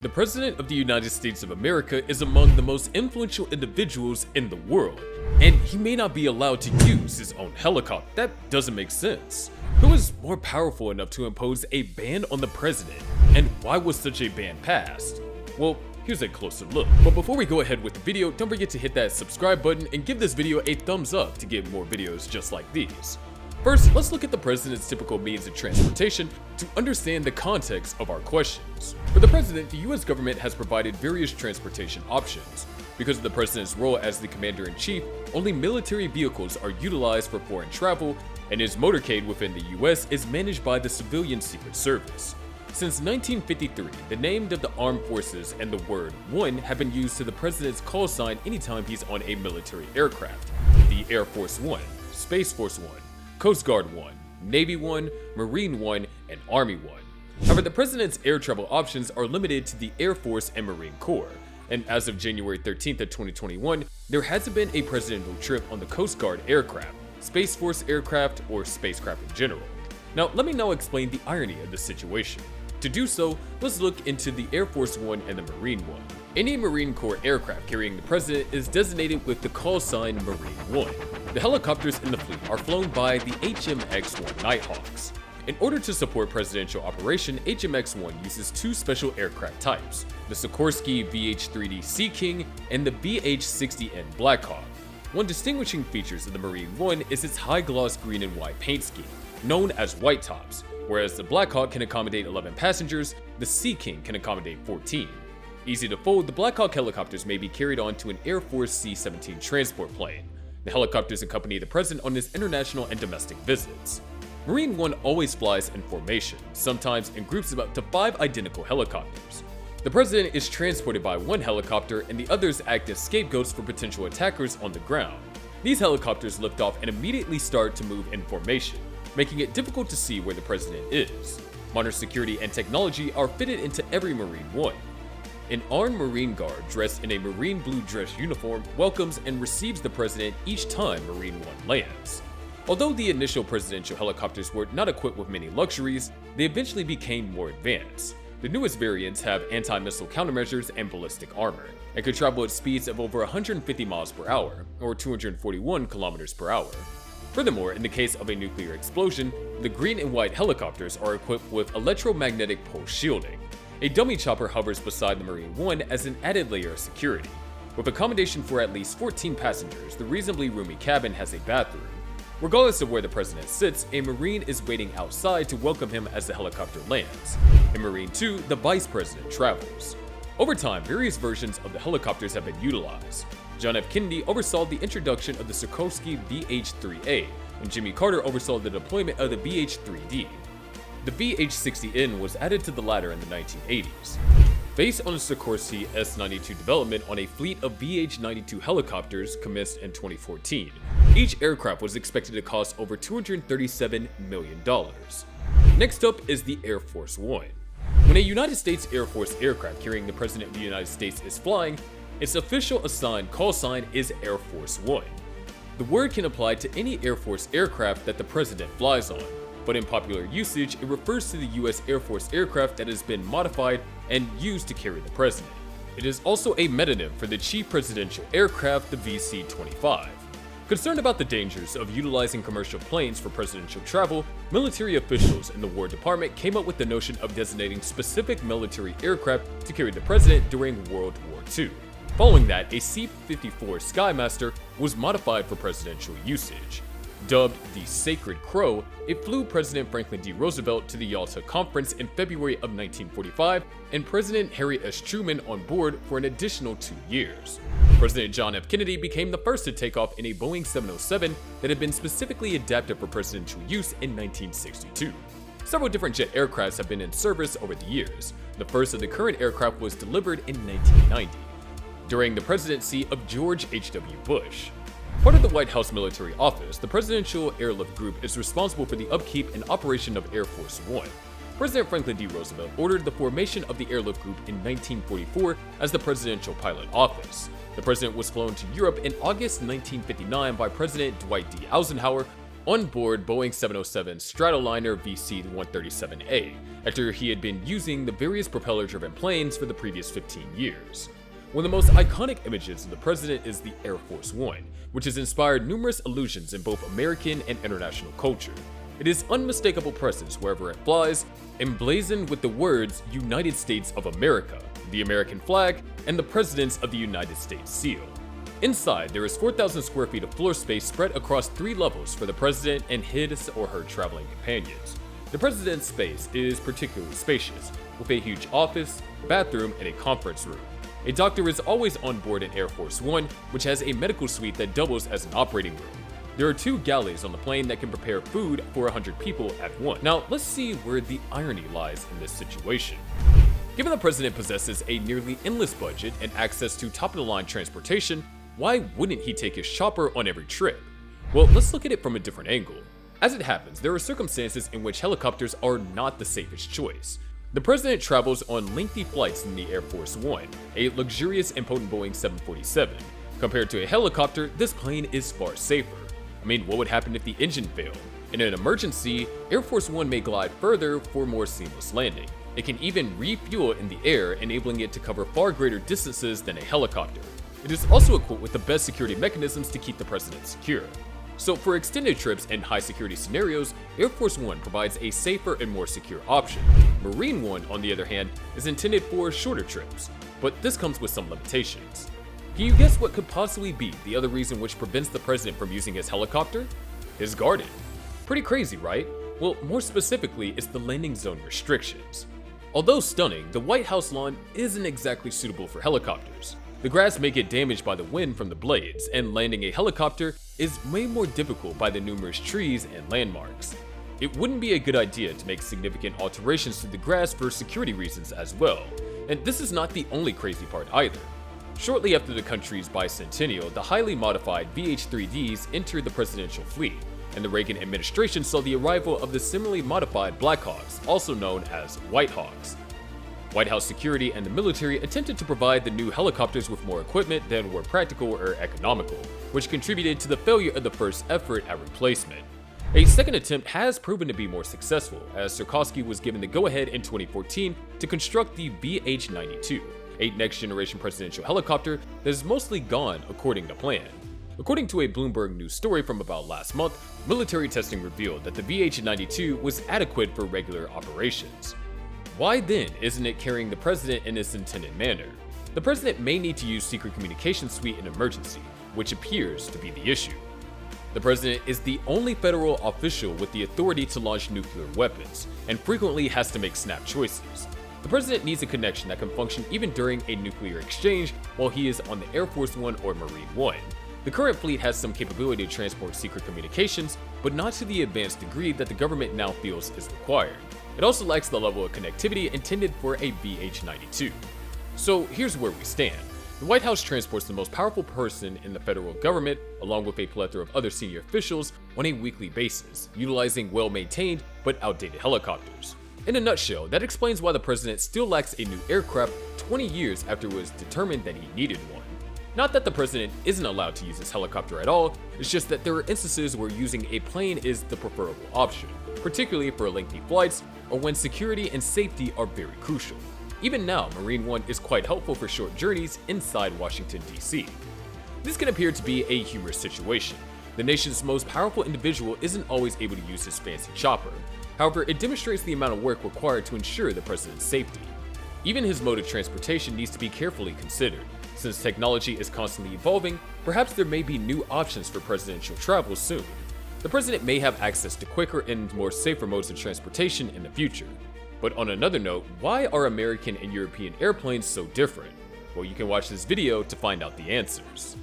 The President of the United States of America is among the most influential individuals in the world, and he may not be allowed to use his own helicopter. That doesn't make sense. Who is more powerful enough to impose a ban on the president, and why was such a ban passed? Well, here's a closer look. But before we go ahead with the video, don't forget to hit that subscribe button and give this video a thumbs up to get more videos just like these. First, let's look at the president's typical means of transportation to understand the context of our questions. For the president, the US government has provided various transportation options. Because of the president's role as the commander-in-chief, only military vehicles are utilized for foreign travel, and his motorcade within the US is managed by the Civilian Secret Service. Since 1953, the name of the armed forces and the word "one" have been used to the president's call sign anytime he's on a military aircraft. The Air Force One, Space Force One, Coast Guard 1, Navy 1, Marine 1, and Army 1. However, the president's air travel options are limited to the Air Force and Marine Corps, and as of January 13th of 2021, there hasn't been a presidential trip on the Coast Guard aircraft, Space Force aircraft, or spacecraft in general. Now, let me now explain the irony of the situation. To do so, let's look into the Air Force One and the Marine One. Any Marine Corps aircraft carrying the president is designated with the call sign Marine One. The helicopters in the fleet are flown by the HMX-1 Nighthawks. In order to support presidential operation, HMX-1 uses two special aircraft types, the Sikorsky VH-3D Sea King and the VH-60N Blackhawk. One distinguishing features of the Marine One is its high-gloss green and white paint scheme, known as white tops. Whereas the Blackhawk can accommodate 11 passengers, the Sea King can accommodate 14. Easy to fold, the Blackhawk helicopters may be carried onto an Air Force C-17 transport plane. The helicopters accompany the president on his international and domestic visits. Marine One always flies in formation, sometimes in groups of up to 5 identical helicopters. The president is transported by one helicopter and the others act as scapegoats for potential attackers on the ground. These helicopters lift off and immediately start to move in formation, making it difficult to see where the president is. Modern security and technology are fitted into every Marine One. An armed Marine Guard dressed in a Marine blue dress uniform welcomes and receives the president each time Marine One lands. Although the initial presidential helicopters were not equipped with many luxuries, they eventually became more advanced. The newest variants have anti-missile countermeasures and ballistic armor, and could travel at speeds of over 150 miles per hour, or 241 kilometers per hour. Furthermore, in the case of a nuclear explosion, the green and white helicopters are equipped with electromagnetic pulse shielding. A dummy chopper hovers beside the Marine One as an added layer of security. With accommodation for at least 14 passengers, the reasonably roomy cabin has a bathroom. Regardless of where the president sits, a Marine is waiting outside to welcome him as the helicopter lands. In Marine 2, the vice president travels. Over time, various versions of the helicopters have been utilized. John F. Kennedy oversaw the introduction of the Sikorsky VH-3A, and Jimmy Carter oversaw the deployment of the VH-3D. The VH-60N was added to the latter in the 1980s. Based on the Sikorsky S-92 development on a fleet of VH-92 helicopters commenced in 2014, each aircraft was expected to cost over $237 million. Next up is the Air Force One. When a United States Air Force aircraft carrying the President of the United States is flying, its official assigned call sign is Air Force One. The word can apply to any Air Force aircraft that the President flies on, but in popular usage, it refers to the US Air Force aircraft that has been modified and used to carry the president. It is also a metonym for the chief presidential aircraft, the VC-25. Concerned about the dangers of utilizing commercial planes for presidential travel, military officials in the War Department came up with the notion of designating specific military aircraft to carry the president during World War II. Following that, a C-54 Skymaster was modified for presidential usage. Dubbed the Sacred Crow, it flew President Franklin D. Roosevelt to the Yalta Conference in February of 1945 and President Harry S. Truman on board for an additional 2 years. President John F. Kennedy became the first to take off in a Boeing 707 that had been specifically adapted for presidential use in 1962. Several different jet aircrafts have been in service over the years. The first of the current aircraft was delivered in 1990, during the presidency of George H.W. Bush. Part of the White House Military Office, the Presidential Airlift Group is responsible for the upkeep and operation of Air Force One. President Franklin D. Roosevelt ordered the formation of the Airlift Group in 1944 as the Presidential Pilot Office. The president was flown to Europe in August 1959 by President Dwight D. Eisenhower on board Boeing 707 Stratoliner VC-137A, after he had been using the various propeller-driven planes for the previous 15 years. One of the most iconic images of the president is the Air Force One, which has inspired numerous allusions in both American and international culture. It is unmistakable presence wherever it flies, emblazoned with the words United States of America, the American flag, and the Presidents of the United States seal. Inside, there is 4,000 square feet of floor space spread across 3 levels for the president and his or her traveling companions. The president's space is particularly spacious, with a huge office, bathroom, and a conference room. A doctor is always on board in Air Force One, which has a medical suite that doubles as an operating room. There are 2 galleys on the plane that can prepare food for 100 people at once. Now, let's see where the irony lies in this situation. Given the president possesses a nearly endless budget and access to top-of-the-line transportation, why wouldn't he take his chopper on every trip? Well, let's look at it from a different angle. As it happens, there are circumstances in which helicopters are not the safest choice. The president travels on lengthy flights in the Air Force One, a luxurious and potent Boeing 747. Compared to a helicopter, this plane is far safer. I mean, what would happen if the engine failed? In an emergency, Air Force One may glide further for more seamless landing. It can even refuel in the air, enabling it to cover far greater distances than a helicopter. It is also equipped with the best security mechanisms to keep the president secure. So for extended trips and high security scenarios, Air Force One provides a safer and more secure option. Marine One, on the other hand, is intended for shorter trips, but this comes with some limitations. Can you guess what could possibly be the other reason which prevents the president from using his helicopter? His garden. Pretty crazy, right? Well, more specifically, it's the landing zone restrictions. Although stunning, the White House lawn isn't exactly suitable for helicopters. The grass may get damaged by the wind from the blades, and landing a helicopter is way more difficult by the numerous trees and landmarks. It wouldn't be a good idea to make significant alterations to the grass for security reasons as well, and this is not the only crazy part either. Shortly after the country's bicentennial, the highly modified VH-3Ds entered the presidential fleet, and the Reagan administration saw the arrival of the similarly modified Blackhawks, also known as Whitehawks. White House security and the military attempted to provide the new helicopters with more equipment than were practical or economical, which contributed to the failure of the first effort at replacement. A second attempt has proven to be more successful, as Sikorsky was given the go-ahead in 2014 to construct the VH-92, a next-generation presidential helicopter that has mostly gone according to plan. According to a Bloomberg News story from about last month, military testing revealed that the VH-92 was adequate for regular operations. Why then isn't it carrying the president in its intended manner? The president may need to use secret communication suite in emergency, which appears to be the issue. The president is the only federal official with the authority to launch nuclear weapons, and frequently has to make snap choices. The president needs a connection that can function even during a nuclear exchange while he is on the Air Force One or Marine One. The current fleet has some capability to transport secret communications, but not to the advanced degree that the government now feels is required. It also lacks the level of connectivity intended for a VH-92. So here's where we stand. The White House transports the most powerful person in the federal government, along with a plethora of other senior officials, on a weekly basis, utilizing well-maintained but outdated helicopters. In a nutshell, that explains why the president still lacks a new aircraft 20 years after it was determined that he needed one. Not that the president isn't allowed to use his helicopter at all, it's just that there are instances where using a plane is the preferable option, particularly for lengthy flights or when security and safety are very crucial. Even now, Marine One is quite helpful for short journeys inside Washington, D.C. This can appear to be a humorous situation. The nation's most powerful individual isn't always able to use his fancy chopper. However, it demonstrates the amount of work required to ensure the president's safety. Even his mode of transportation needs to be carefully considered. Since technology is constantly evolving, perhaps there may be new options for presidential travel soon. The president may have access to quicker and more safer modes of transportation in the future. But on another note, why are American and European airplanes so different? Well, you can watch this video to find out the answers.